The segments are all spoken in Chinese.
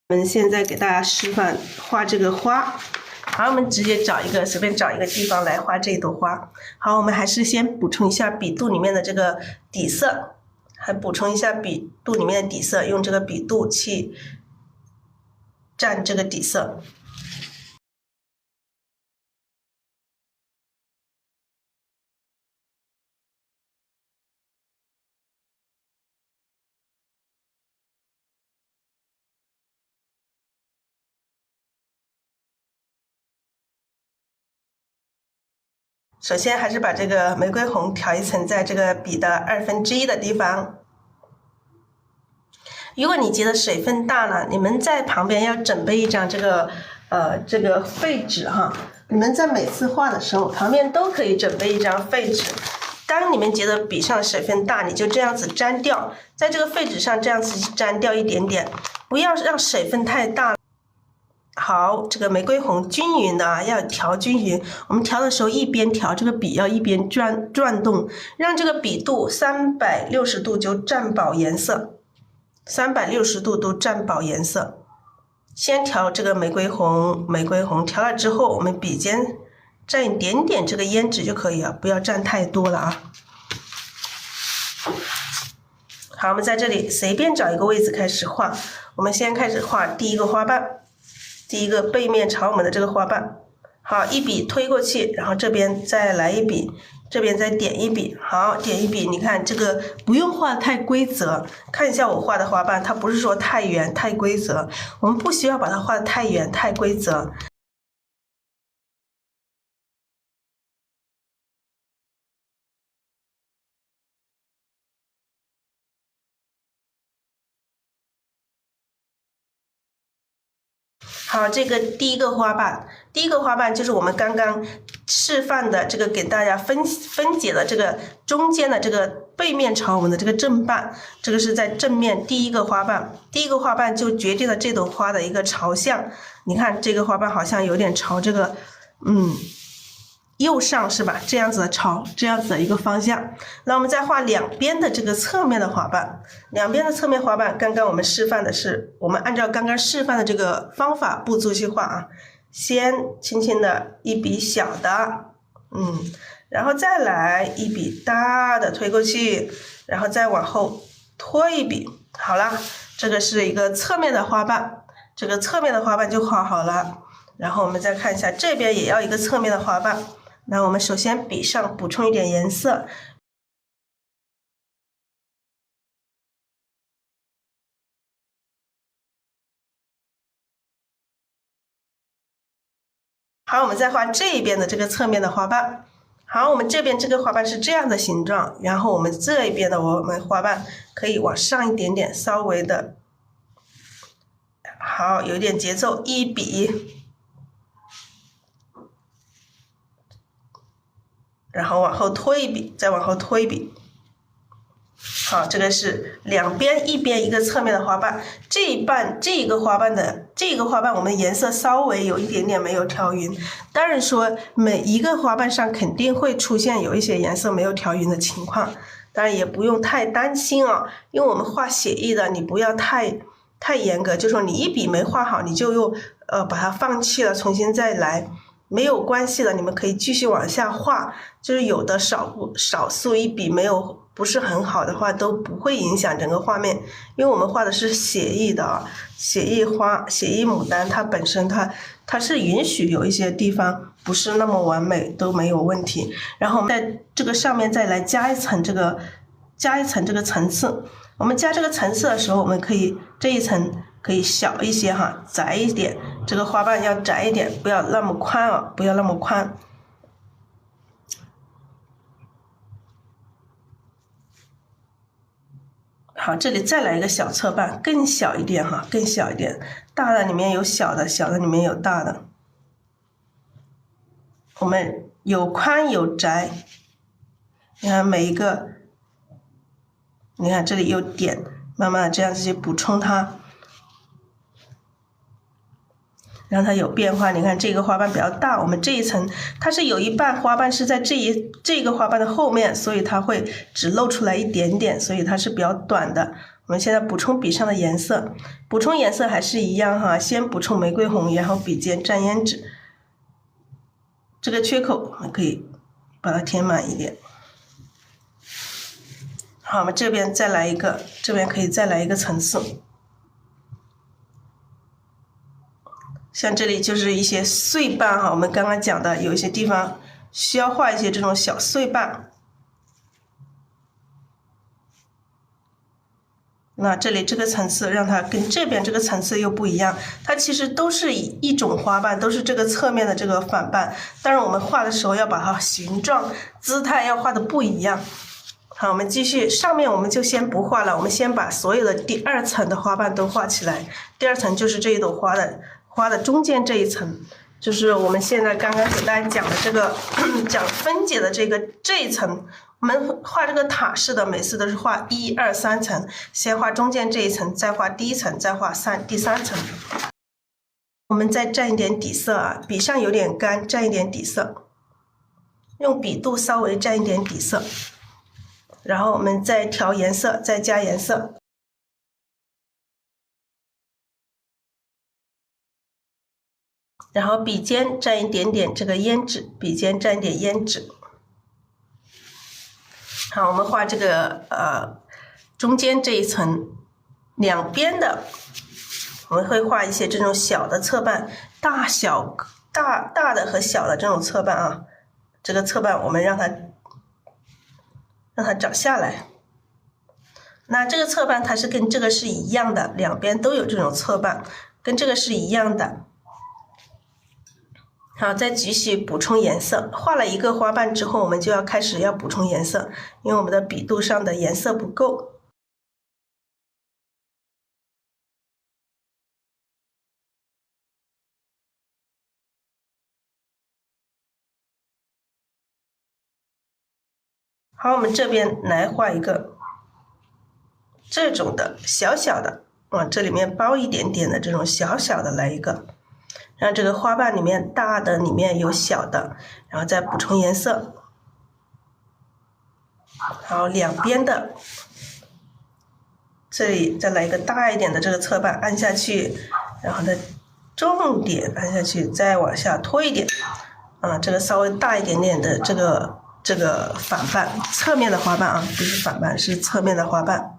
我们现在给大家示范画这个花。好，我们直接随便找一个地方来画这朵花。好，我们还是先补充一下笔肚里面的这个底色，用这个笔肚去蘸这个底色。首先还是把这个玫瑰红调一层在这个笔的1/2的地方。如果你觉得水分大了，你们在旁边要准备一张这个废纸哈。你们在每次画的时候，旁边都可以准备一张废纸。当你们觉得笔上水分大，你就这样子沾掉，在这个废纸上这样子沾掉一点点，不要让水分太大。好，这个玫瑰红均匀的要调均匀。我们调的时候一边调，这个笔要一边转动，让这个笔肚360度就蘸饱颜色，360度都蘸饱颜色。先调这个玫瑰红，调了之后，我们笔尖蘸一点点这个胭脂就可以了，不要蘸太多了啊。好，我们在这里随便找一个位置开始画。我们先开始画第一个花瓣。第一个背面朝我们的这个花瓣，好，一笔推过去，然后这边再来一笔，这边再点一笔，好，点一笔，你看这个不用画太规则，看一下我画的花瓣，它不是说太圆太规则，我们不需要把它画得太圆太规则。好，这个第一个花瓣就是我们刚刚示范的这个给大家分解的这个中间的这个背面朝我们的这个正瓣，这个是在正面第一个花瓣就决定了这朵花的一个朝向。你看这个花瓣好像有点朝这个右上是吧？这样子的朝这样子的一个方向。那我们再画两边的这个侧面的花瓣，刚刚我们示范的是，我们按照刚刚示范的这个方法步骤去画啊。先轻轻的一笔小的，然后再来一笔大的推过去，然后再往后拖一笔。好了，这个是一个侧面的花瓣，这个侧面的花瓣就画好了。然后我们再看一下这边也要一个侧面的花瓣。那我们首先笔上补充一点颜色，好，我们再画这边的这个侧面的花瓣。好，我们这边这个花瓣是这样的形状，然后我们这一边的我们花瓣可以往上一点点，稍微的，好，有点节奏，一笔。然后往后拖一笔，再往后拖一笔。好，这个是两边一边一个侧面的花瓣。这个花瓣我们颜色稍微有一点点没有调匀。当然说每一个花瓣上肯定会出现有一些颜色没有调匀的情况，当然也不用太担心啊，因为我们画写意的，你不要太严格，就说你一笔没画好，你就又把它放弃了，重新再来。没有关系的，你们可以继续往下画，就是有的少数一笔不是很好的话都不会影响整个画面，因为我们画的是写意的写意花、写意牡丹，它本身它是允许有一些地方不是那么完美都没有问题。然后我们在这个上面再来加一层这个层次。我们加这个层次的时候，我们可以这一层可以小一些哈，窄一点，这个花瓣要窄一点，不要那么宽啊，不要那么宽。好，这里再来一个小侧瓣，更小一点哈，更小一点，大的里面有小的，小的里面有大的。我们有宽有窄，你看每一个，你看这里有点，慢慢的这样子去补充它。让它有变化。你看这个花瓣比较大，我们这一层它是有一半花瓣是在这个花瓣的后面，所以它会只露出来一点点，所以它是比较短的。我们现在补充笔上的颜色，补充颜色还是一样哈，先补充玫瑰红，然后笔尖蘸胭脂。这个缺口我们可以把它填满一点。好，我们这边再来一个，这边可以再来一个层次。像这里就是一些碎瓣哈，我们刚刚讲的有一些地方需要画一些这种小碎瓣。那这里这个层次让它跟这边这个层次又不一样，它其实都是一种花瓣，都是这个侧面的这个反瓣，但是我们画的时候要把它形状、姿态要画的不一样。好，我们继续，上面我们就先不画了，我们先把所有的第2层的花瓣都画起来。第2层就是这一朵花的中间这一层，就是我们现在刚刚给大家讲的这个讲分解的这一层。我们画这个塔式的，每次都是画1、2、3层，先画中间这一层，再画第1层，再画第3层。我们再蘸一点底色啊，笔上有点干，蘸一点底色，用笔肚稍微蘸一点底色，然后我们再调颜色，再加颜色。然后笔尖蘸一点点这个胭脂，笔尖蘸一点胭脂。好，我们画这个中间这一层，两边的我们会画一些这种小的侧瓣，大的和小的这种侧瓣啊。这个侧瓣我们让它长下来。那这个侧瓣它是跟这个是一样的，两边都有这种侧瓣，跟这个是一样的。好，再继续补充颜色。画了一个花瓣之后，我们就要开始要补充颜色，因为我们的笔肚上的颜色不够。好，我们这边来画一个这种的小小的，往这里面包一点点的这种小小的来一个。让这个花瓣里面大的里面有小的，然后再补充颜色。好，两边的这里再来一个大一点的这个侧瓣，按下去，然后再重点按下去，再往下拖一点。这个稍微大一点点的这个反瓣，侧面的花瓣啊，不是反瓣，是侧面的花瓣。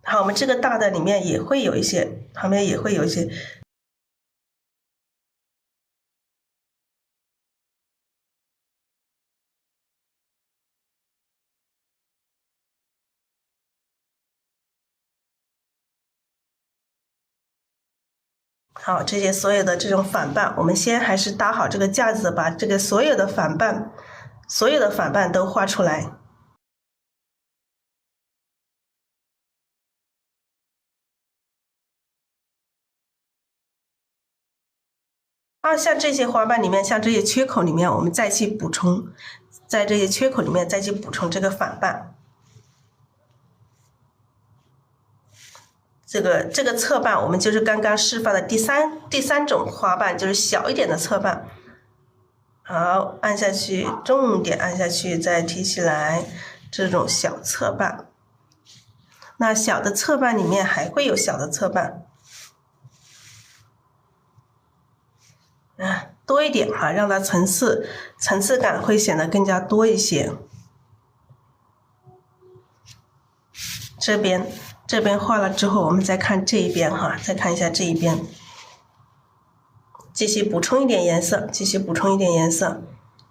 好，我们这个大的里面也会有一些，旁边也会有一些。好，这些所有的这种反瓣，我们先还是搭好这个架子，把这个所有的反瓣都画出来。像这些花瓣里面，像这些缺口里面，我们再去补充，在这些缺口里面再去补充这个反瓣。这个侧瓣，我们就是刚刚示范的第三种花瓣，就是小一点的侧瓣。好，按下去，重点按下去，再提起来，这种小侧瓣。那小的侧瓣里面还会有小的侧瓣。多一点哈，让它层次感会显得更加多一些。这边画了之后，我们再看这一边哈，再看一下这一边，继续补充一点颜色，继续补充一点颜色。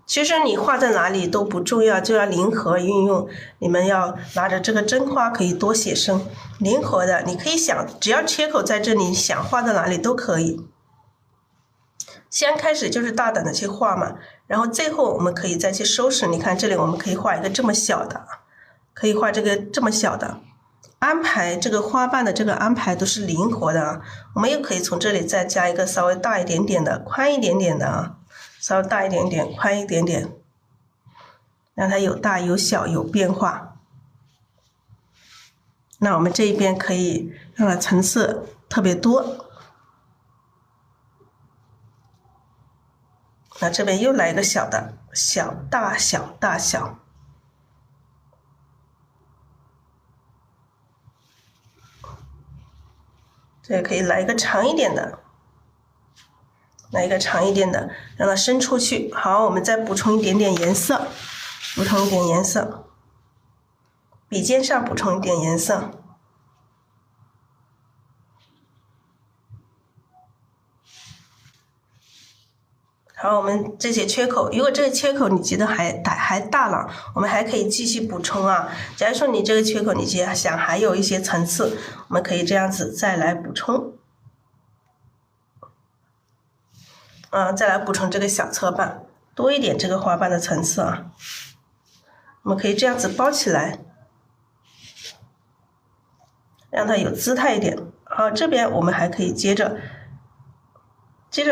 其实你画在哪里都不重要，就要灵活运用。你们要拿着这个真花可以多写生，灵活的，你可以想，只要缺口在这里，想画在哪里都可以。先开始就是大胆的去画嘛，然后最后我们可以再去收拾。你看这里我们可以画一个这么小的，可以画这个这么小的。安排这个花瓣的这个安排都是灵活的啊。我们又可以从这里再加一个稍微大一点点的，宽一点点的啊，稍微大一点点，宽一点点。让它有大有小有变化。那我们这一边可以让它层次特别多。那这边又来一个小的，小大小大小。这可以来一个长一点的，来一个长一点的，让它伸出去。好，我们再补充一点点颜色，补充一点颜色，笔尖上补充一点颜色。好，我们这些缺口，如果这个缺口你觉得还大了，我们还可以继续补充啊。假如说你这个缺口你想还有一些层次，我们可以这样子再来补充。再来补充这个小侧瓣，多一点这个花瓣的层次啊。我们可以这样子包起来，让它有姿态一点。好，这边我们还可以接着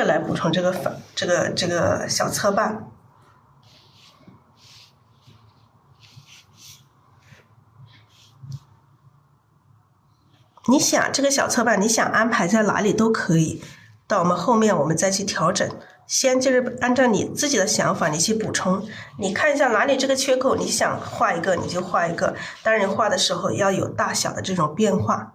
来补充这个小侧瓣。你想这个小侧瓣，你想安排在哪里都可以，到我们后面我们再去调整。先就是按照你自己的想法，你去补充。你看一下哪里这个缺口，你想画一个你就画一个，当然你画的时候要有大小的这种变化。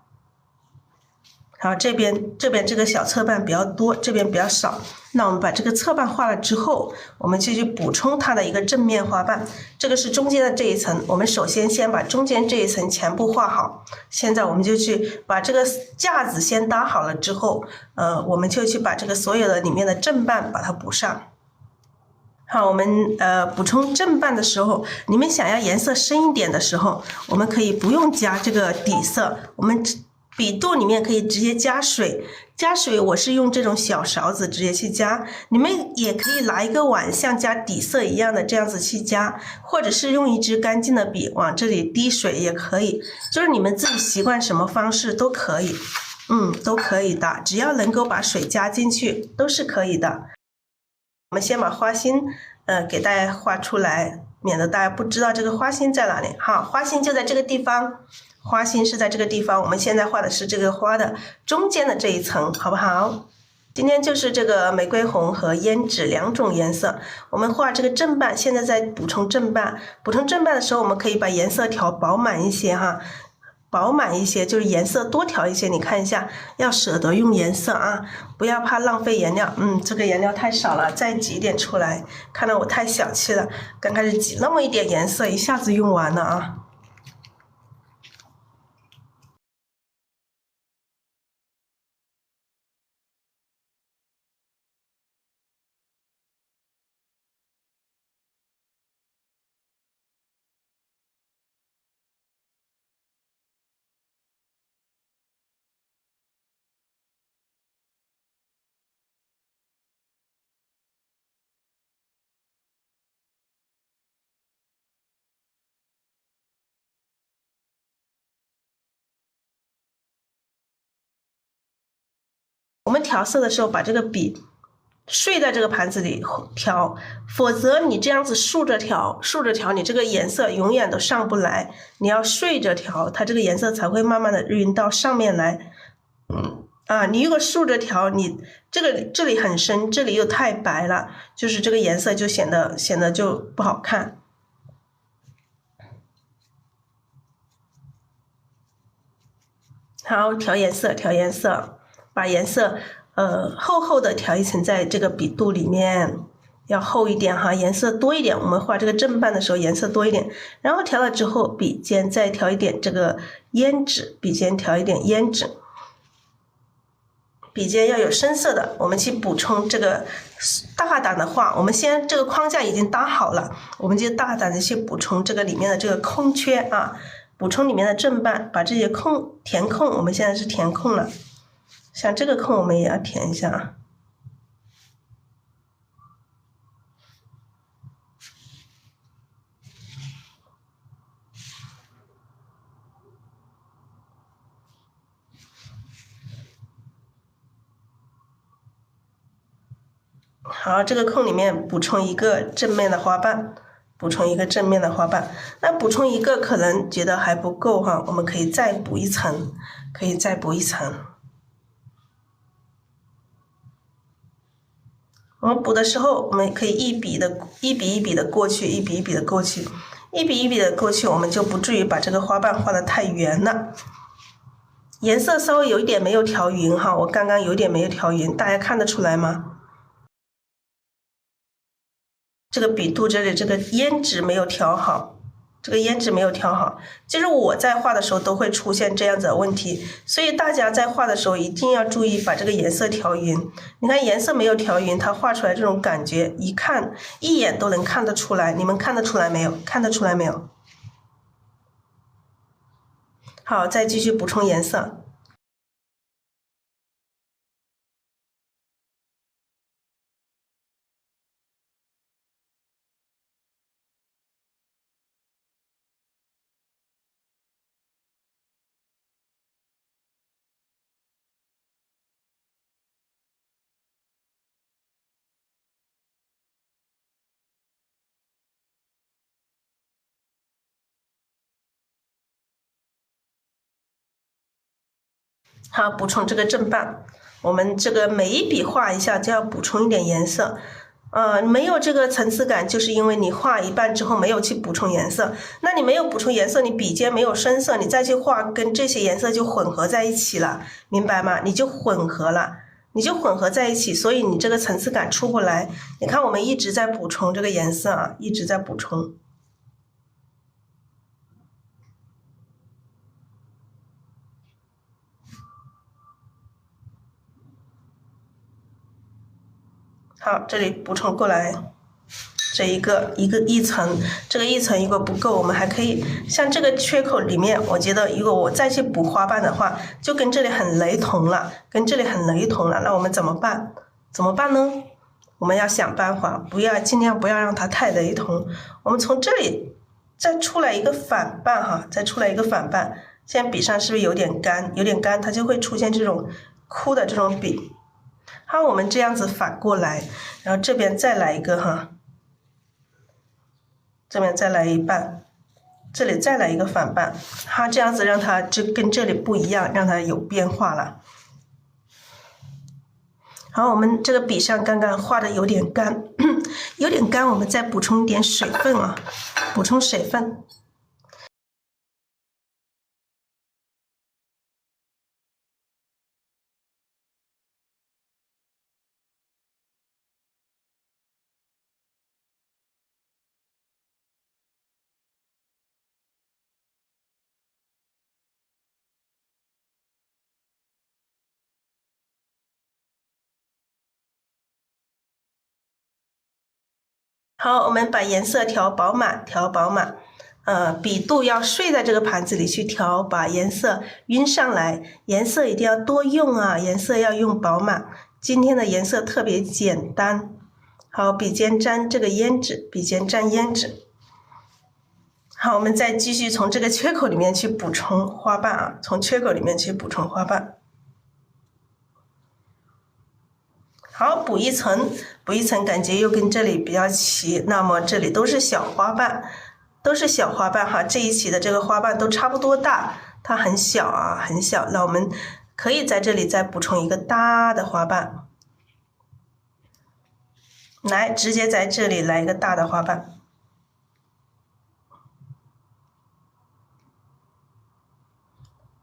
好，这边这个小侧瓣比较多，这边比较少。那我们把这个侧瓣画了之后，我们就去补充它的一个正面花瓣。这个是中间的这一层，我们首先把中间这一层全部画好。现在我们就去把这个架子先搭好了之后，我们就去把这个所有的里面的正瓣把它补上。好，我们补充正瓣的时候，你们想要颜色深一点的时候，我们可以不用加这个底色，我们笔肚里面可以直接加水，我是用这种小勺子直接去加，你们也可以拿一个碗像加底色一样的这样子去加，或者是用一支干净的笔往这里滴水也可以，就是你们自己习惯什么方式都可以，都可以的，只要能够把水加进去都是可以的。我们先把花心给大家画出来，免得大家不知道这个花心在哪里。好，花心就在这个地方。花心是在这个地方，我们现在画的是这个花的中间的这一层，好不好？今天就是这个玫瑰红和胭脂两种颜色，我们画这个正瓣，现在在补充正瓣。补充正瓣的时候，我们可以把颜色调饱满一些哈，饱满一些，就是颜色多调一些。你看一下，要舍得用颜色啊，不要怕浪费颜料。这个颜料太少了，再挤一点出来。看到我太小气了，刚开始挤那么一点颜色，一下子用完了啊。我们调色的时候把这个笔睡在这个盘子里调，否则你这样子竖着调，你这个颜色永远都上不来。你要睡着调，它这个颜色才会慢慢的晕到上面来。你如果竖着调，你这里很深，这里又太白了，就是这个颜色就显得就不好看。好，调颜色。把颜色厚厚的调一层在这个笔肚里面，要厚一点哈，颜色多一点。我们画这个正瓣的时候颜色多一点，然后调了之后，笔尖再调一点这个胭脂，笔尖调一点胭脂，笔尖要有深色的。我们去补充这个大胆的画，我们先这个框架已经搭好了，我们就大胆的去补充这个里面的这个空缺啊，补充里面的正瓣，把这些填空，我们现在是填空了。像这个空我们也要填一下。好，这个空里面补充一个正面的花瓣，补充一个正面的花瓣。那补充一个可能觉得还不够哈，我们可以再补一层，可以再补一层。我们补的时候，我们可以一笔一笔的过去，一笔一笔的过去，一笔一笔的过去，我们就不至于把这个花瓣画得太圆了。颜色稍微有一点没有调匀哈，我刚刚有点没有调匀，大家看得出来吗？这个笔肚这里这个胭脂没有调好，这个胭脂没有调好，就是我在画的时候都会出现这样子的问题，所以大家在画的时候一定要注意把这个颜色调匀。你看颜色没有调匀，它画出来这种感觉，一看一眼都能看得出来，你们看得出来没有？看得出来没有？好，再继续补充颜色。好，补充这个正半，我们这个每一笔画一下就要补充一点颜色。没有这个层次感，就是因为你画一半之后没有去补充颜色。那你没有补充颜色，你笔尖没有深色，你再去画，跟这些颜色就混合在一起了，明白吗？你就混合了，你就混合在一起，所以你这个层次感出不来。你看，我们一直在补充这个颜色啊，一直在补充。好，这里补充过来，这一层，这个一层如果不够，我们还可以像这个缺口里面，我觉得如果我再去补花瓣的话，就跟这里很雷同了，跟这里很雷同了。那我们怎么办？怎么办呢？我们要想办法，尽量不要让它太雷同。我们从这里再出来一个反瓣哈，再出来一个反瓣。现在笔上是不是有点干？有点干，它就会出现这种枯的这种笔。好，我们这样子反过来，然后这边再来一个哈，这边再来一半，这里再来一个反瓣，它这样子让它就跟这里不一样，让它有变化了。好，我们这个笔上刚刚画的有点干，有点干，我们再补充一点水分啊，补充水分。好，我们把颜色调饱满，调饱满。笔肚要睡在这个盘子里去调，把颜色晕上来。颜色一定要多用啊，颜色要用饱满。今天的颜色特别简单。好，笔尖沾这个胭脂，笔尖沾胭脂。好，我们再继续从这个缺口里面去补充花瓣啊，从缺口里面去补充花瓣。好，补一层，补一层，感觉又跟这里比较齐。那么这里都是小花瓣，都是小花瓣哈。这一期的这个花瓣都差不多大，它很小啊，很小。那我们可以在这里再补充一个大的花瓣，来，直接在这里来一个大的花瓣。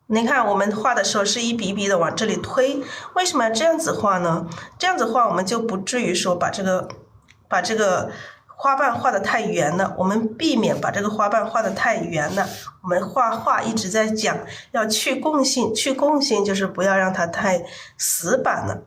你看我们画的时候是一笔一笔的往这里推，为什么要这样子画呢？这样子画我们就不至于说把这个花瓣画得太圆了，我们避免把这个花瓣画得太圆了。我们画画一直在讲要去共性，去共性就是不要让它太死板了。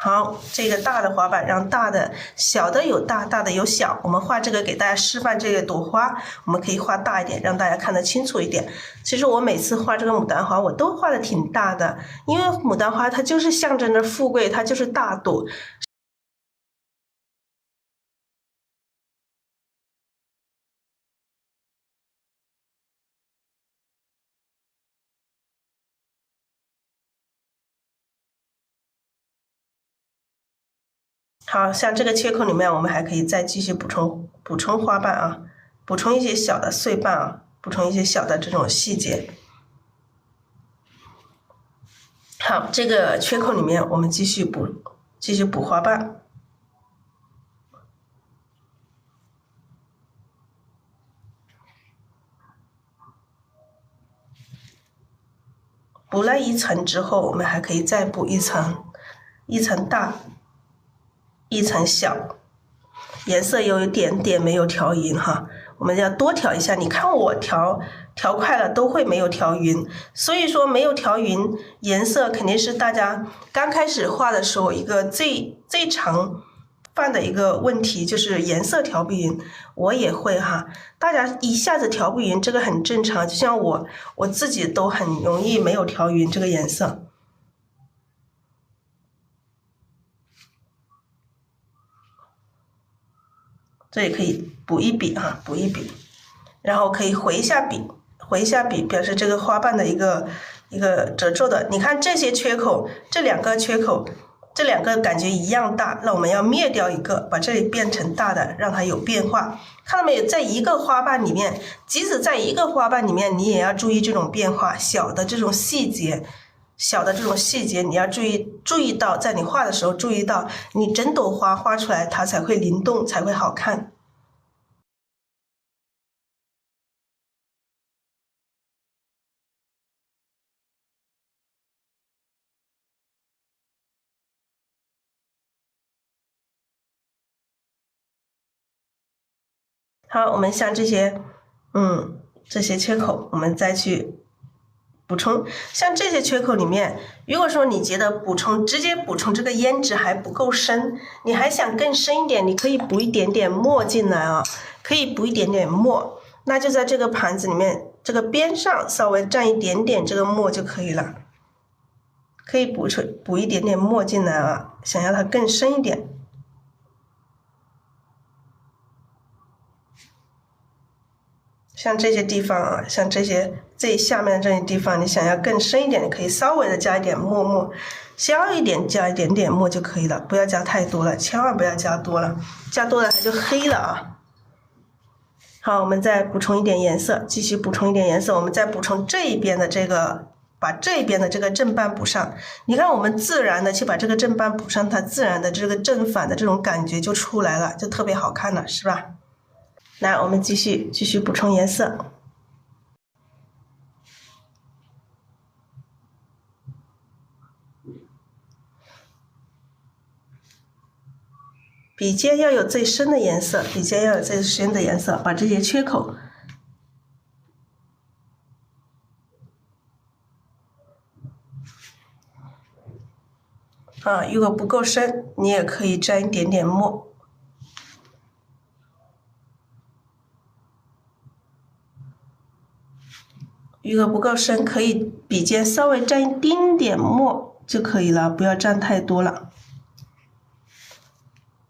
好，这个大的花瓣让大的、小的有大，大的有小。我们画这个给大家示范这个朵花，我们可以画大一点，让大家看得清楚一点。其实我每次画这个牡丹花，我都画的挺大的，因为牡丹花它就是象征着富贵，它就是大朵。好像这个缺口里面，我们还可以再继续补充花瓣啊，补充一些小的碎瓣啊，补充一些小的这种细节。好，这个缺口里面我们继续补花瓣。补了一层之后，我们还可以再补一层，一层大，一层小。颜色有一点点没有调匀哈，我们要多调一下。你看我调快了都会没有调匀，所以说没有调匀颜色肯定是大家刚开始画的时候一个最常犯的一个问题，就是颜色调不匀。我也会哈，大家一下子调不匀，这个很正常。就像我自己都很容易没有调匀这个颜色。这也可以补一笔哈，补一笔，然后可以回一下笔，表示这个花瓣的一个褶皱的。你看这些缺口，这两个缺口，这两个感觉一样大，那我们要灭掉一个，把这里变成大的，让它有变化。看到没有，在一个花瓣里面，即使在一个花瓣里面，你也要注意这种变化，小的这种细节。你要注意到，在你画的时候注意到，你整朵花画出来它才会灵动，才会好看。好，我们像这些缺口，我们再去补充。像这些缺口里面，如果说你觉得直接补充这个胭脂还不够深，你还想更深一点，你可以补一点点墨进来啊，可以补一点点墨。那就在这个盘子里面，这个边上稍微蘸一点点这个墨就可以了，可以补一点点墨进来啊，想要它更深一点。像这些地方啊，像最下面的这些地方，你想要更深一点，你可以稍微的加一点墨，小一点加一点点墨就可以了，不要加太多了，千万不要加多了，加多了它就黑了啊。好，我们再补充一点颜色，继续补充一点颜色，我们再补充这一边的这个，把这边的这个正瓣补上。你看，我们自然的去把这个正瓣补上，它自然的这个正反的这种感觉就出来了，就特别好看了，是吧？来，我们继续补充颜色。笔尖要有最深的颜色，把这些缺口如果不够深，你也可以沾一点点墨。如果不够深，可以笔尖稍微沾一丁点墨就可以了，不要沾太多了。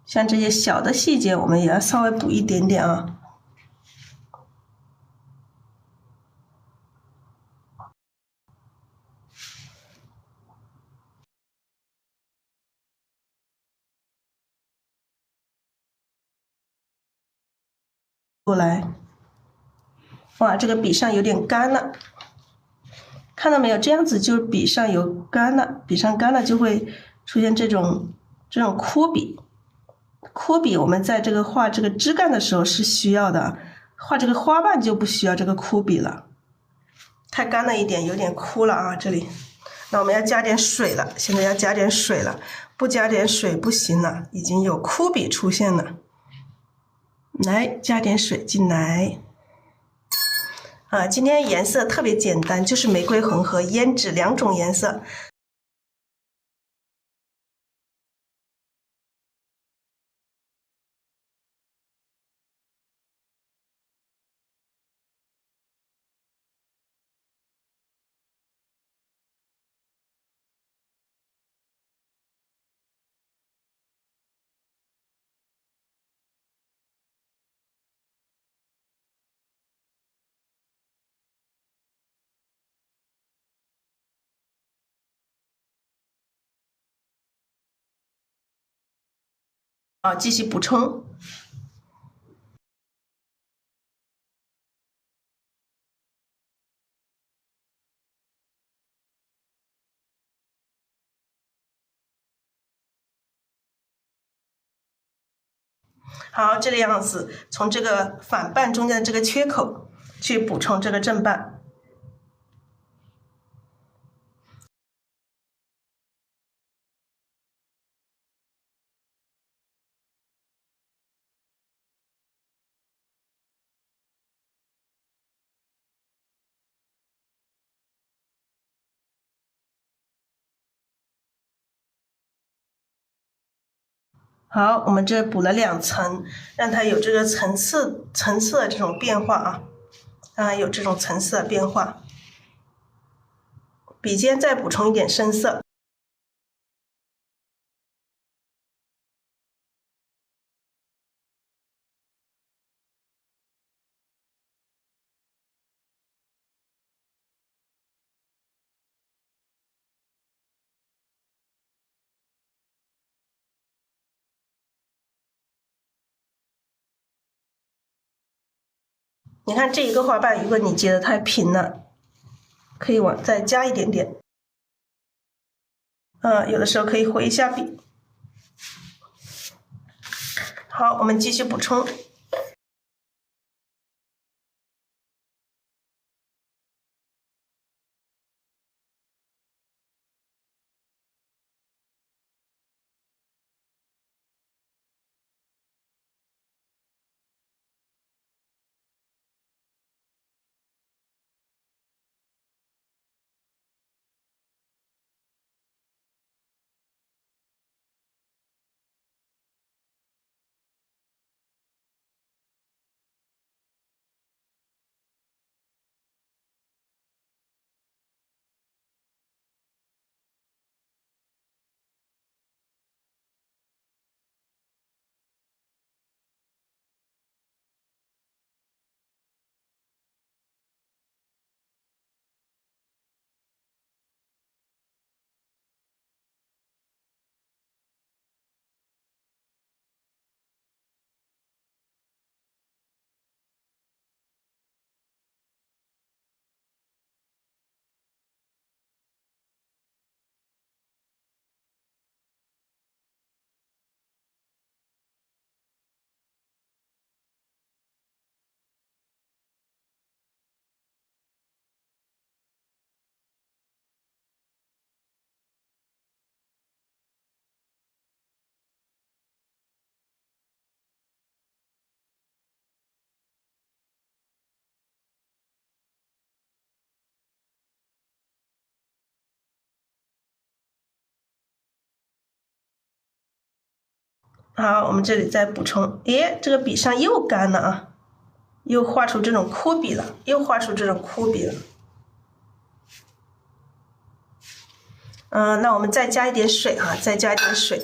像这些小的细节，我们也要稍微补一点点啊。过来，哇，这个笔上有点干了，看到没有？这样子就是笔上有干了，笔上干了就会出现这种枯笔。枯笔我们在这个画这个枝干的时候是需要的，画这个花瓣就不需要这个枯笔了。太干了一点，有点枯了啊，这里。那我们要加点水了，现在要加点水了，不加点水不行了，已经有枯笔出现了。来，加点水进来。今天颜色特别简单，就是玫瑰红和胭脂两种颜色。好，继续补充。好，这个样子，从这个反半中间的这个缺口去补充这个正半。好，我们这补了2层，让它有这个层次的这种变化啊，有这种层次的变化。笔尖再补充一点深色。你看这一个花瓣，如果你结得太平了，可以再加一点点。有的时候可以回一下笔。好，我们继续补充。好，我们这里再补充。这个笔上又干了啊，又画出这种枯笔了，那我们再加一点水啊，再加一点水。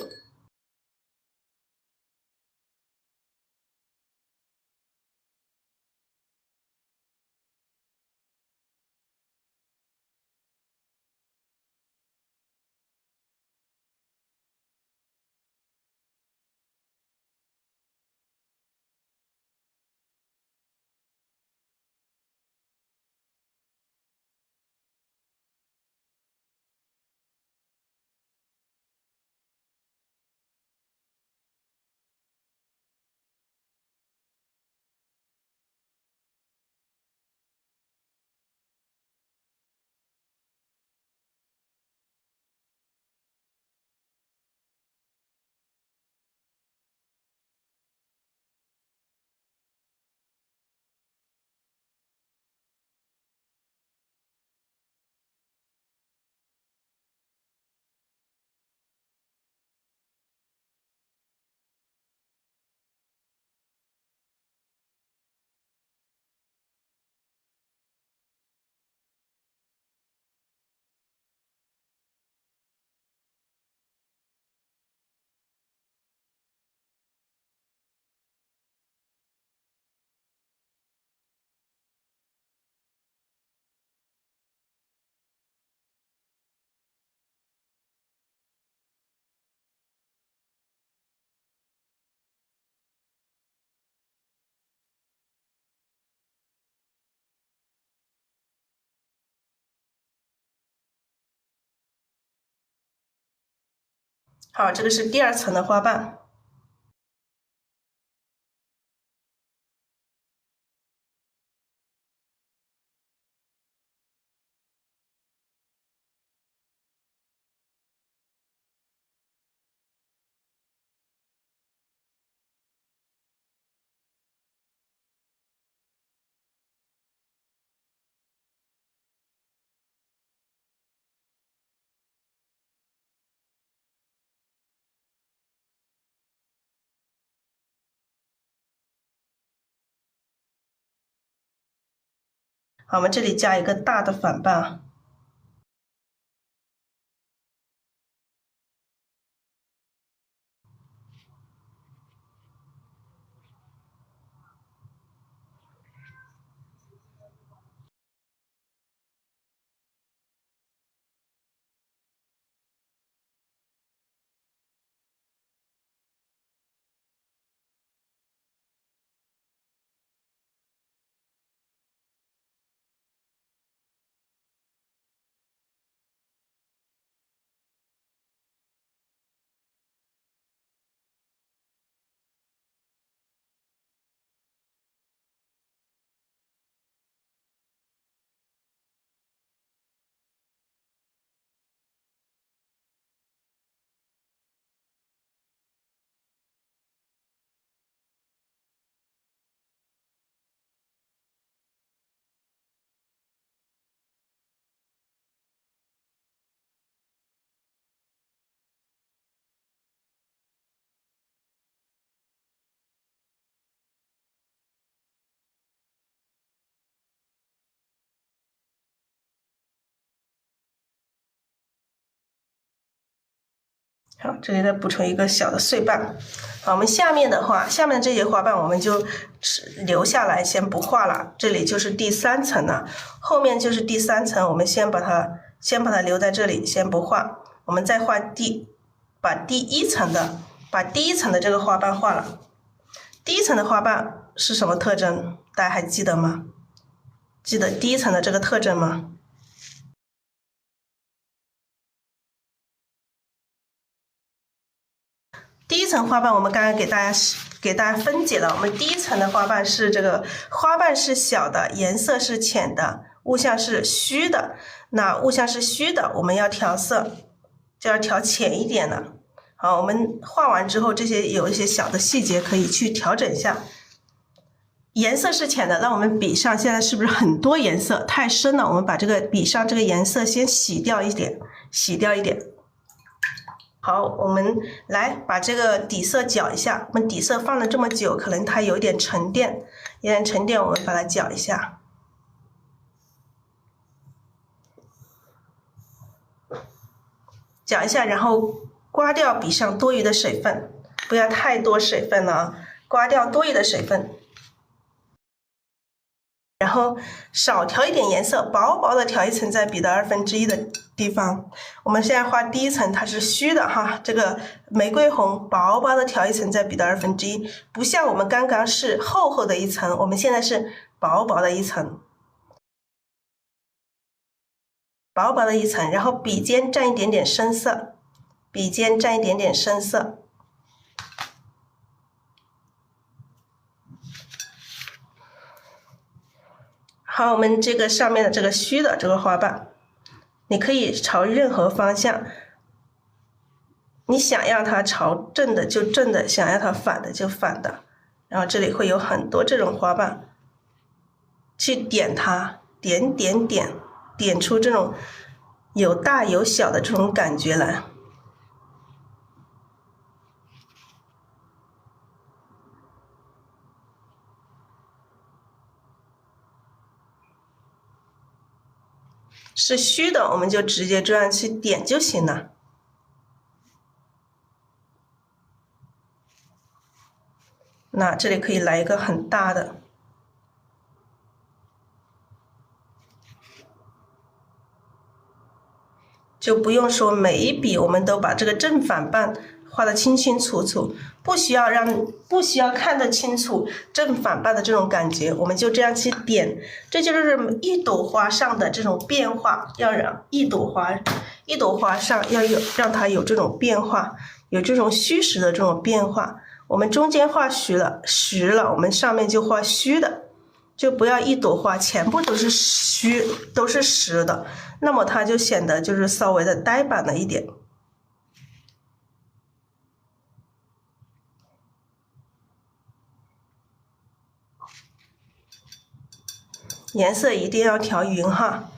好，这个是第2层的花瓣。好，我们这里加一个大的反瓣啊。好，这里再补充一个小的碎瓣。好，我们下面的话，下面这些花瓣我们就留下来，先不画了。这里就是第3层了，后面就是第3层，我们先把它留在这里，先不画。我们再画把第一层的这个花瓣画了。第1层的花瓣是什么特征？大家还记得吗？记得第1层的这个特征吗？第1层花瓣我们刚刚给大家分解了，我们第1层的花瓣是这个花瓣是小的，颜色是浅的，物象是虚的。那物象是虚的，我们要调色，就要调浅一点了。好，我们画完之后，这些有一些小的细节可以去调整一下。颜色是浅的，那我们笔上现在是不是很多颜色太深了？我们把这个笔上这个颜色先洗掉一点。好，我们来把这个底色搅一下。我们底色放了这么久，可能它有点沉淀，我们把它搅一下。搅一下，然后刮掉笔上多余的水分，不要太多水分了啊，刮掉多余的水分。然后少调一点颜色，薄薄的调一层在笔的1/2的地方。我们现在画第1层，它是虚的哈，这个玫瑰红薄薄的调一层在笔的1/2，不像我们刚刚是厚厚的一层，我们现在是薄薄的一层，然后笔尖蘸一点点深色，好，我们这个上面的这个虚的这个花瓣，你可以朝任何方向，你想要它朝正的就正的，想要它反的就反的，然后这里会有很多这种花瓣，去点它，点出这种有大有小的这种感觉来。是虚的，我们就直接这样去点就行了。那这里可以来一个很大的，就不用说每一笔我们都把这个正反瓣画得清清楚楚，不需要看得清楚正反瓣的这种感觉，我们就这样去点，这就是一朵花上的这种变化，要让一朵花上要让它有这种变化，有这种虚实的这种变化。我们中间画实了，我们上面就画虚的，就不要一朵花全部都是虚，都是实的，那么它就显得就是稍微的呆板了一点。颜色一定要调匀哈，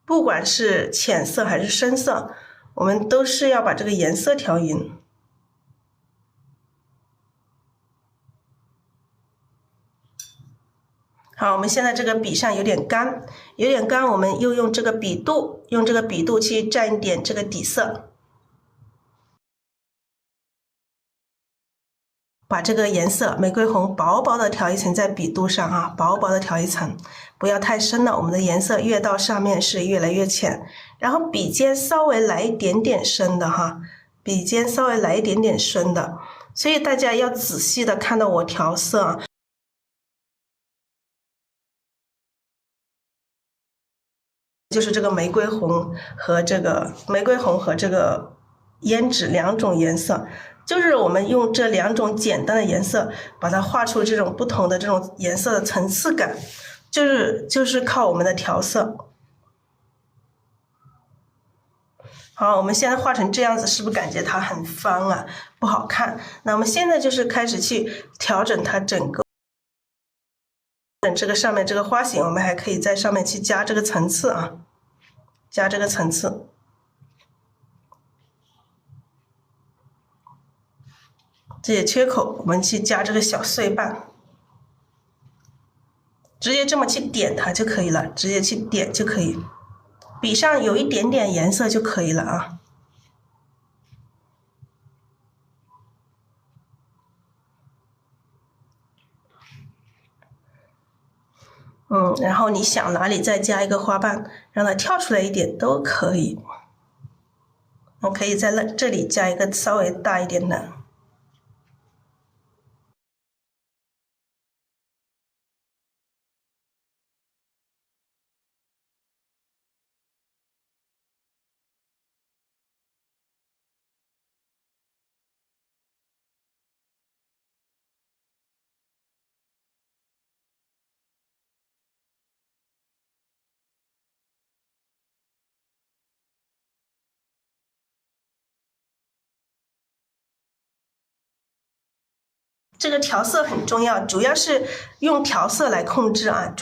不管是浅色还是深色，我们都是要把这个颜色调匀。好，我们现在这个笔上有点干，我们又用这个笔肚，去蘸一点这个底色，把这个颜色玫瑰红薄薄的调一层在笔肚上啊，薄薄的调一层，不要太深了，我们的颜色越到上面是越来越浅。然后笔尖稍微来一点点深的哈，所以大家要仔细的看到我调色啊。就是这个玫瑰红和这个胭脂两种颜色，就是我们用这两种简单的颜色把它画出这种不同的这种颜色的层次感，就是靠我们的调色。好，我们现在画成这样子，是不是感觉它很方啊，不好看？那我们现在就是开始去调整它整个这个上面这个花型，我们还可以在上面去加这个层次啊，加这个层次。这些缺口我们去加这个小碎瓣，直接这么去点它就可以了，直接去点就可以，笔上有一点点颜色就可以了啊。然后你想哪里再加一个花瓣，让它跳出来一点都可以。我可以在这里加一个稍微大一点的。这个调色很重要，主要是用调色来控制啊，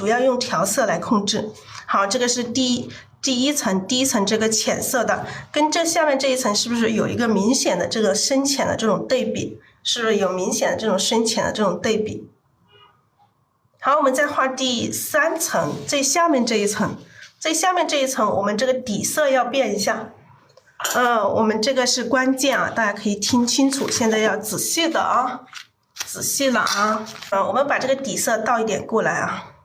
好，这个是第一层这个浅色的，跟这下面这一层是不是有一个明显的这个深浅的这种对比？好，我们再画第3层，最下面这一层，我们这个底色要变一下。我们这个是关键啊，大家可以听清楚，现在要仔细了啊。我们把这个底色倒一点过来啊，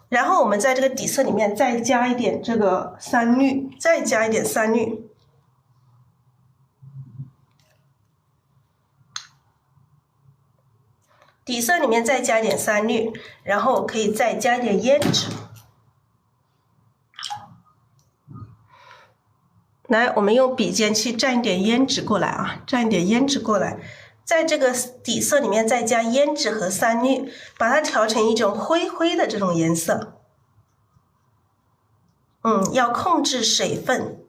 然后我们在这个底色里面再加一点这个3绿，底色里面再加一点3绿，然后可以再加一点胭脂。来，我们用笔尖去蘸一点胭脂过来啊，在这个底色里面再加胭脂和3绿，把它调成一种灰灰的这种颜色。要控制水分，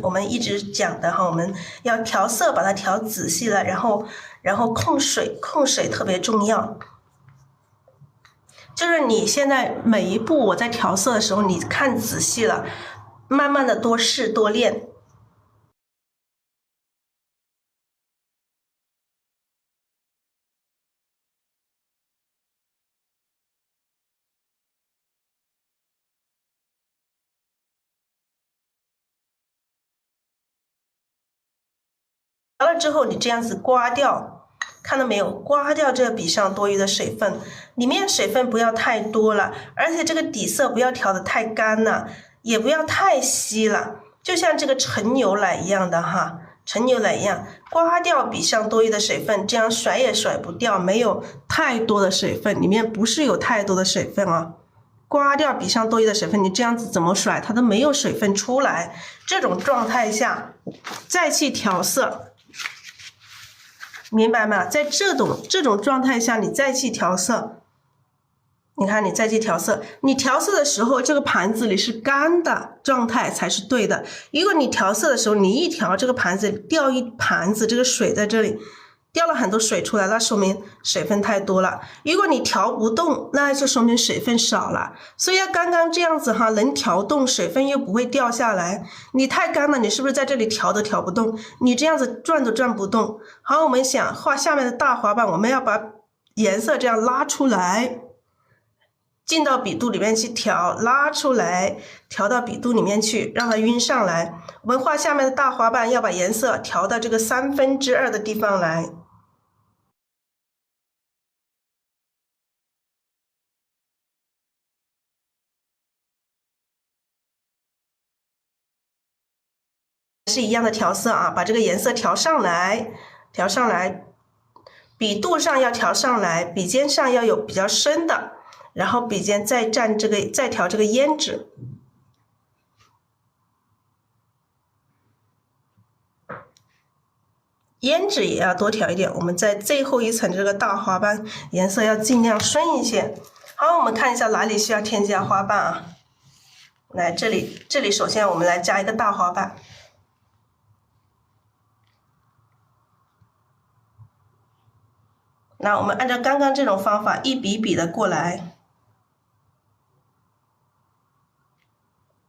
我们一直讲的哈，我们要调色，把它调仔细了，然后控水特别重要。就是你现在每一步我在调色的时候，你看仔细了，慢慢的多试多练。调了之后，你这样子刮掉，看到没有？刮掉这个笔上多余的水分，里面水分不要太多了，而且这个底色不要调得太干了，也不要太稀了，就像这个陈牛奶一样的哈，刮掉笔上多余的水分，这样甩也甩不掉，没有太多的水分，里面不是有太多的水分啊。刮掉笔上多余的水分，你这样子怎么甩它都没有水分出来。这种状态下再去调色，明白吗？在这种状态下你再去调色，你看你再去调色，你调色的时候这个盘子里是干的状态才是对的。如果你调色的时候你一调这个盘子掉一盘子这个水在这里，掉了很多水出来，那说明水分太多了。如果你调不动，那就说明水分少了。所以要刚刚这样子哈，能调动，水分又不会掉下来。你太干了，你是不是在这里调都调不动？你这样子转都转不动。好，我们想画下面的大花瓣，我们要把颜色这样拉出来，进到笔肚里面去调，拉出来，调到笔肚里面去，让它晕上来。我们画下面的大花瓣，要把颜色调到这个2/3的地方来。是一样的调色啊，把这个颜色调上来，调上来，笔肚上要调上来，笔尖上要有比较深的，然后笔尖再蘸这个，再调这个胭脂。胭脂也要多调一点，我们在最后一层这个大花瓣颜色要尽量深一些。好，我们看一下哪里需要添加花瓣啊？来，这里首先我们来加一个大花瓣。那我们按照刚刚这种方法一笔笔的过来，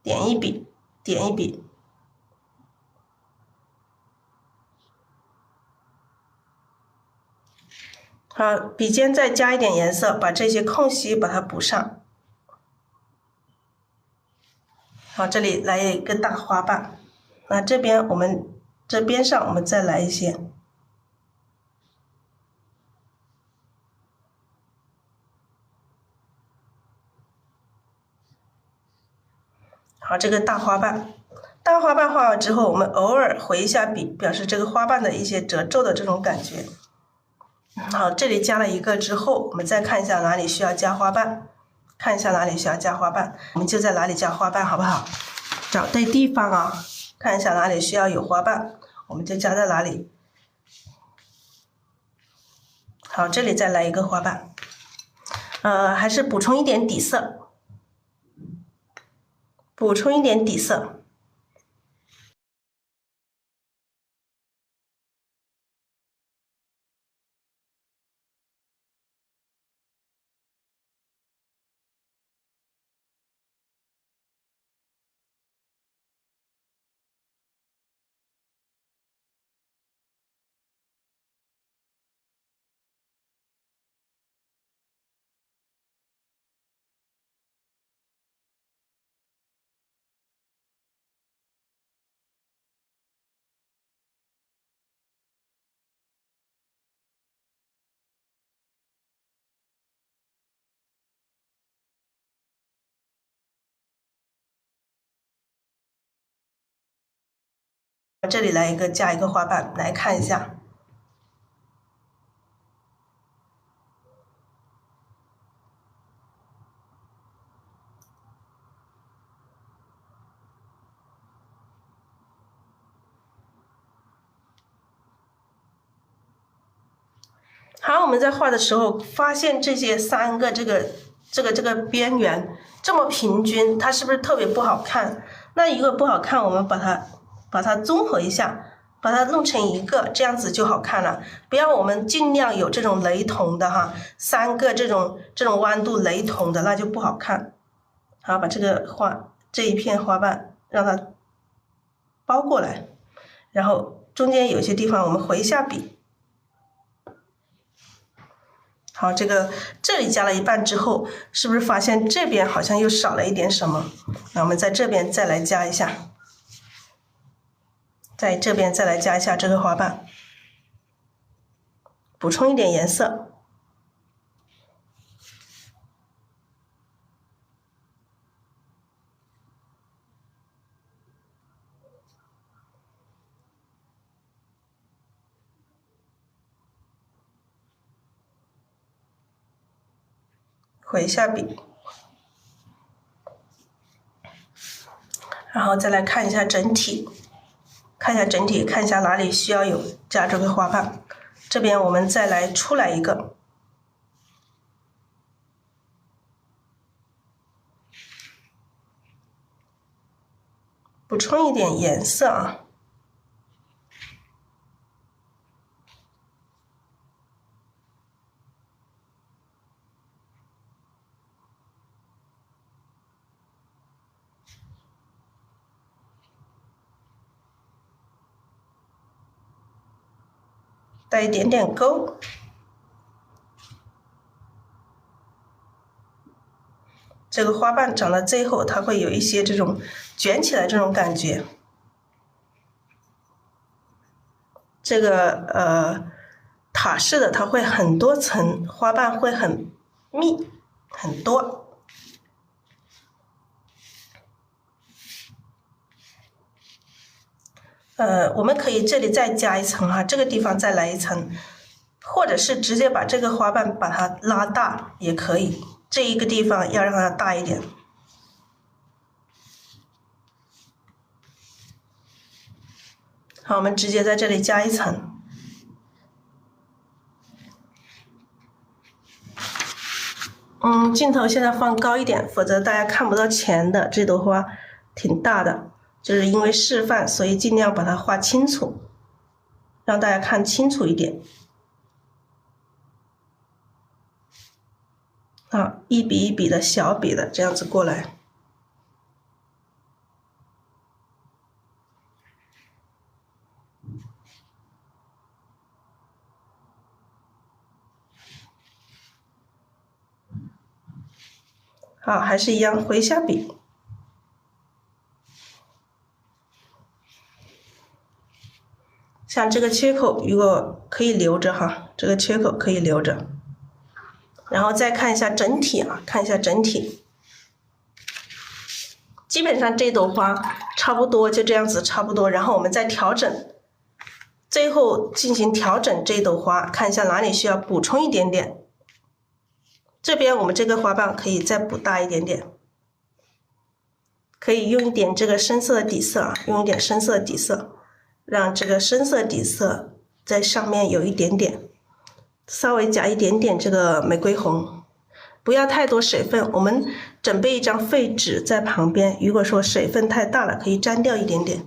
点一笔，点一笔。好，笔尖再加一点颜色，把这些空隙把它补上。好，这里来一个大花瓣，那这边我们这边上我们再来一些。好，这个大花瓣，大花瓣画完之后，我们偶尔回一下笔，表示这个花瓣的一些褶皱的这种感觉。好，这里加了一个之后，我们再看一下哪里需要加花瓣，看一下哪里需要加花瓣，我们就在哪里加花瓣，好不好？找对地方啊，看一下哪里需要有花瓣，我们就加在哪里。好，这里再来一个花瓣，还是补充一点底色，补充一点底色。这里来一个加一个花瓣，来看一下。好，我们在画的时候发现这些3个这个边缘这么平均，它是不是特别不好看？那如果不好看，我们把它综合一下，把它弄成一个，这样子就好看了。不要我们尽量有这种雷同的哈，3个这种弯度雷同的，那就不好看。好，把这一片花瓣让它包过来，然后中间有些地方我们回一下笔。好，这里加了一半之后，是不是发现这边好像又少了一点什么？那我们在这边再来加一下，在这边再来加一下这个花瓣，补充一点颜色。回一下笔，然后再来看一下整体，看一下哪里需要有加这个花瓣。这边我们再来出来一个，补充一点颜色啊。带一点点勾，这个花瓣长到最后，它会有一些这种卷起来这种感觉。这个塔式的它会很多层，花瓣会很密很多。我们可以这里再加一层哈，这个地方再来一层，或者是直接把这个花瓣把它拉大也可以，这一个地方要让它大一点。好，我们直接在这里加一层。镜头现在放高一点，否则大家看不到前的这朵花挺大的。就是因为示范，所以尽量把它画清楚，让大家看清楚一点。好，一笔一笔的小笔的这样子过来。好，还是一样回下笔。像这个缺口如果可以留着哈，这个缺口可以留着，然后再看一下整体啊，看一下整体，基本上这朵花差不多就这样子差不多，然后我们再调整，最后进行调整这朵花，看一下哪里需要补充一点点。这边我们这个花瓣可以再补大一点点，可以用一点这个深色的底色啊，用一点深色的底色。让这个深色底色在上面有一点点，稍微加一点点这个玫瑰红，不要太多水分。我们准备一张废纸在旁边，如果说水分太大了，可以沾掉一点点。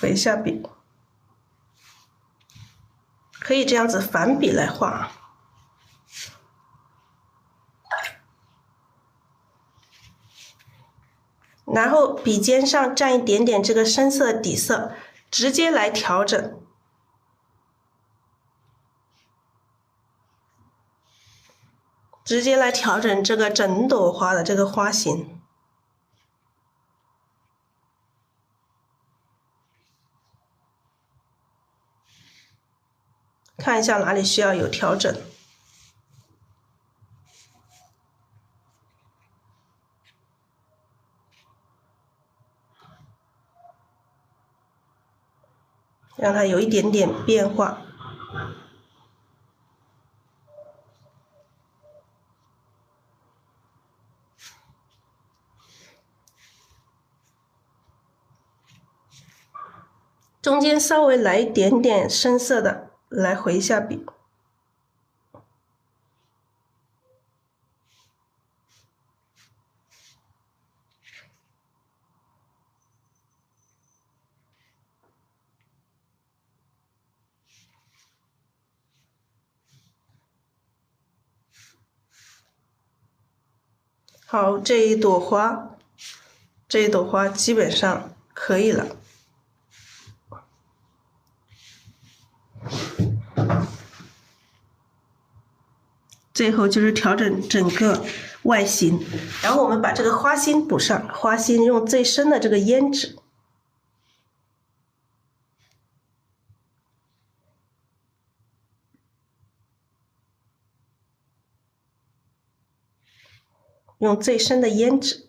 回下笔，可以这样子反笔来画。然后笔尖上蘸一点点这个深色底色，直接来调整。直接来调整这个整朵花的这个花型。看一下哪里需要有调整。让它有一点点变化。中间稍微来一点点深色的，来回一下笔。好，这一朵花基本上可以了。最后就是调整整个外形，然后我们把这个花心补上，花心用最深的这个胭脂。用最深的胭脂。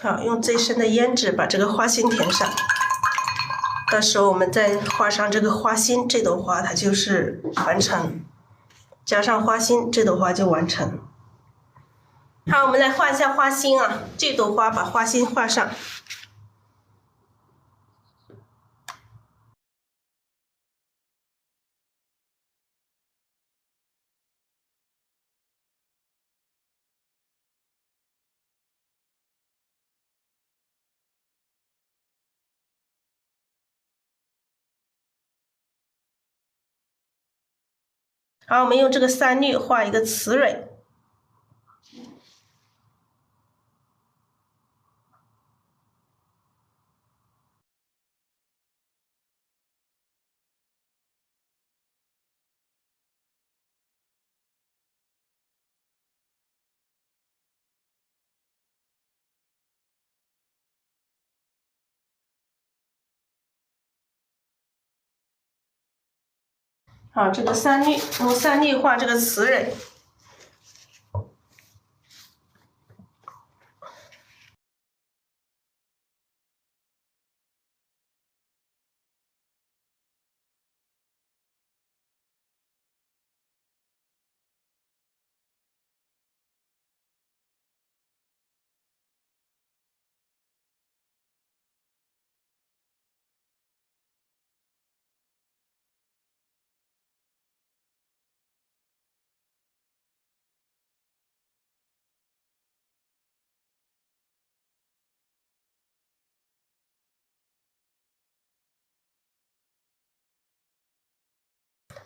好，用最深的胭脂把这个花心填上。到时候我们再画上这个花心，这朵花它就是完成。加上花心，这朵花就完成。好，我们来画一下花心啊，这朵花把花心画上。好，我们用这个3绿画一个雌蕊。好，这个3绿用3绿画这个雌蕊。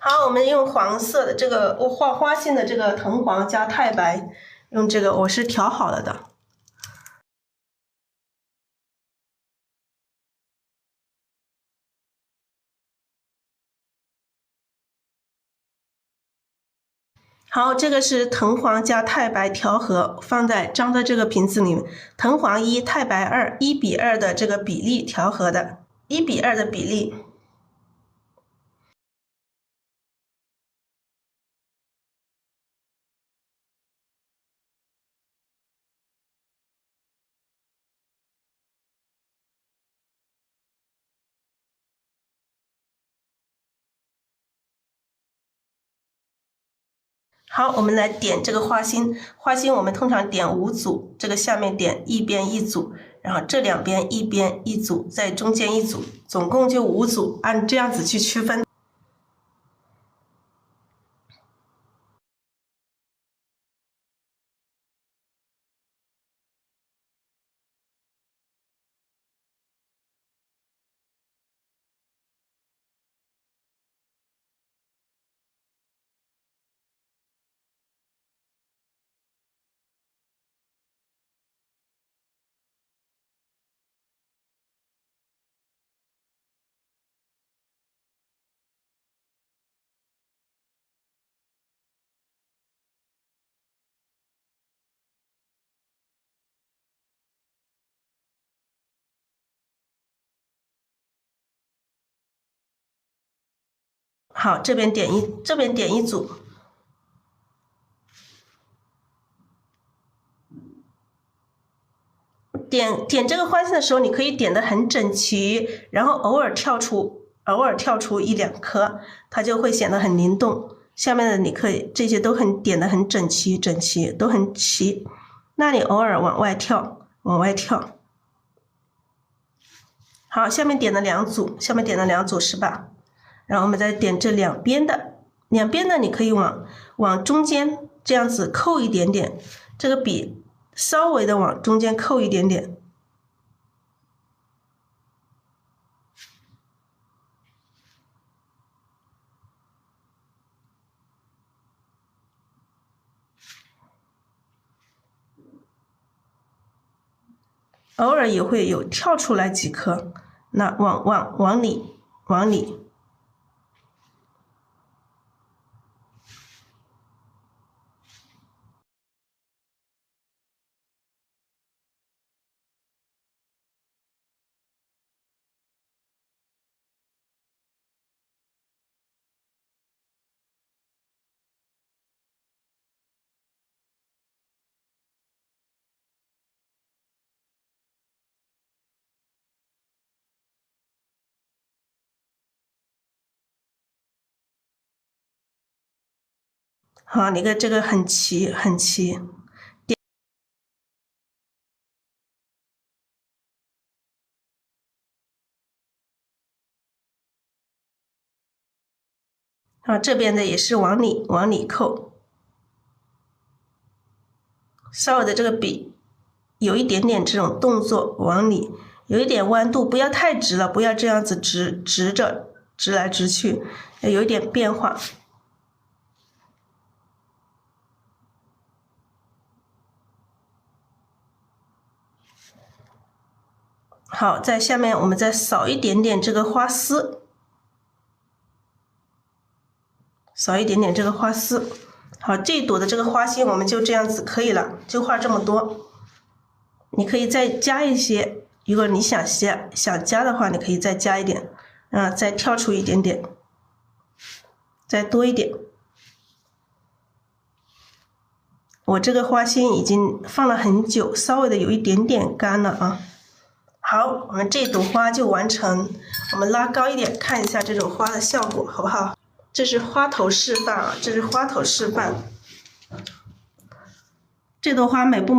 好，我们用黄色的这个我画花心的这个藤黄加太白，用这个我是调好了的。好，这个是藤黄加太白调和，放在装在这个瓶子里面，藤黄1，太白2，1:2的这个比例调和的，1:2的比例。好，我们来点这个花心，花心我们通常点5组，这个下面点一边1组，然后这两边一边1组，在中间1组，总共就5组，按这样子去区分。好，这边点一组。点这个花心的时候，你可以点的很整齐，然后偶尔跳出1-2颗，它就会显得很灵动。下面的你可以这些都点的很整齐，都很齐。那你偶尔往外跳。好，下面点了2组是吧？然后我们再点这两边的你可以往中间这样子扣一点点，这个笔稍微的往中间扣一点点。偶尔也会有跳出来几颗，那往里。好，你看这个很齐。好，这边的也是往里扣，稍微的这个笔有一点点这种动作，往里有一点弯度，不要太直了，不要这样子直着直来直去，要有一点变化。好，在下面我们再扫一点点这个花丝，好，这一朵的这个花心我们就这样子可以了，就画这么多。你可以再加一些，如果你想加的话，你可以再加一点，再跳出一点点，再多一点。我这个花心已经放了很久，稍微的有一点点干了啊。好，我们这朵花就完成。我们拉高一点，看一下这种花的效果，好不好？这是花头示范啊，这是花头示范。这朵花美不美？